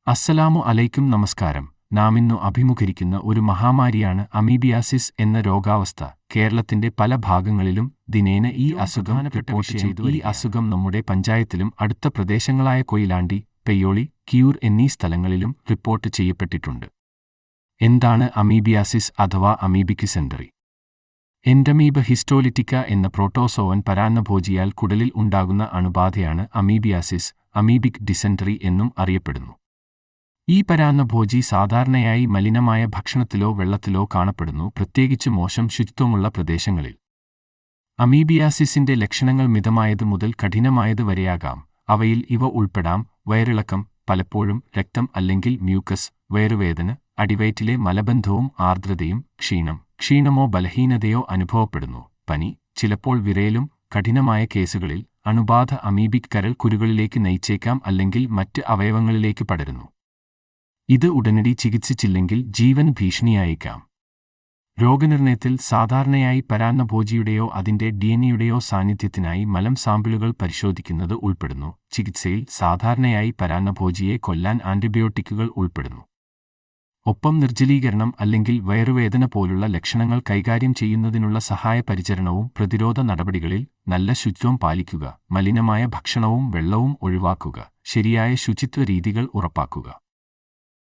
അസ്സലാമു അലൈക്കും നമസ്കാരം. നാമിന്നു അഭിമുഖീകരിക്കുന്ന ഒരു മഹാമാരിയാണ് അമീബിയാസിസ് എന്ന രോഗാവസ്ഥ. കേരളത്തിന്റെ പല ഭാഗങ്ങളിലും ദിനേന ഈ അസുഖം റിപ്പോർട്ട് ചെയ്തു. ഈ അസുഖം നമ്മുടെ പഞ്ചായത്തിലും അടുത്ത പ്രദേശങ്ങളായ കൊയിലാണ്ടി, പെയ്യോളി, കിയൂർ എന്നീ സ്ഥലങ്ങളിലും റിപ്പോർട്ട് ചെയ്യപ്പെട്ടിട്ടുണ്ട്. എന്താണ് അമീബിയാസിസ് അഥവാ അമീബിക് ഡിസെൻറ്ററി? എൻഡമീബ ഹിസ്റ്റോലിറ്റിക്ക എന്ന പ്രോട്ടോസോവൻ പരാന്നഭോജിയാൽ കുടലിൽ ഉണ്ടാകുന്ന അണുബാധയാണ് അമീബിയാസിസ്, അമീബിക് ഡിസെൻറ്ററി എന്നും അറിയപ്പെടുന്നു. ഈ പരാന്നഭോജി സാധാരണയായി മലിനമായ ഭക്ഷണത്തിലോ വെള്ളത്തിലോ കാണപ്പെടുന്നു, പ്രത്യേകിച്ച് മോശം ശുചിത്വമുള്ള പ്രദേശങ്ങളിൽ. അമീബിയാസിസിന്റെ ലക്ഷണങ്ങൾ മിതമായത് മുതൽ കഠിനമായത് വരെയാകാം. അവയിൽ ഇവ ഉൾപ്പെടാം: വയറിളക്കം, പലപ്പോഴും രക്തം അല്ലെങ്കിൽ മ്യൂക്കസ്, വയറുവേദന, അടിവയറ്റിലെ മലബന്ധവും ആർദ്രതയും, ക്ഷീണമോ ബലഹീനതയോ അനുഭവപ്പെടുന്നു, പനി, ചിലപ്പോൾ വിറയലും. കഠിനമായ കേസുകളിൽ അണുബാധ അമീബിക് കരൾ കുരുകളിലേക്ക് നയിച്ചേക്കാം അല്ലെങ്കിൽ മറ്റ് അവയവങ്ങളിലേക്ക് പടരുന്നു. ഇത് ഉടനടി ചികിത്സിച്ചില്ലെങ്കിൽ ജീവൻ ഭീഷണിയായേക്കാം. രോഗനിർണയത്തിൽ സാധാരണയായി പരാന്നഭോജിയുടെയോ അതിന്റെ ഡിഎൻഎയുടെയോ സാന്നിധ്യത്തിനായി മലം സാമ്പിളുകൾ പരിശോധിക്കുന്നത് ഉൾപ്പെടുന്നു. ചികിത്സയിൽ സാധാരണയായി പരാന്നഭോജിയെ കൊല്ലാൻ ആന്റിബയോട്ടിക്കുകൾ ഉൾപ്പെടുന്നു. ഒപ്പം നിർജ്ജലീകരണം അല്ലെങ്കിൽ വയറുവേദന പോലുള്ള ലക്ഷണങ്ങൾ കൈകാര്യം ചെയ്യുന്നതിനുള്ള സഹായ പരിചരണവും. പ്രതിരോധ നടപടികളിൽ നല്ല ശുചിത്വം പാലിക്കുക, മലിനമായ ഭക്ഷണവും വെള്ളവും ഒഴിവാക്കുക, ശരിയായ ശുചിത്വ രീതികൾ ഉറപ്പാക്കുക.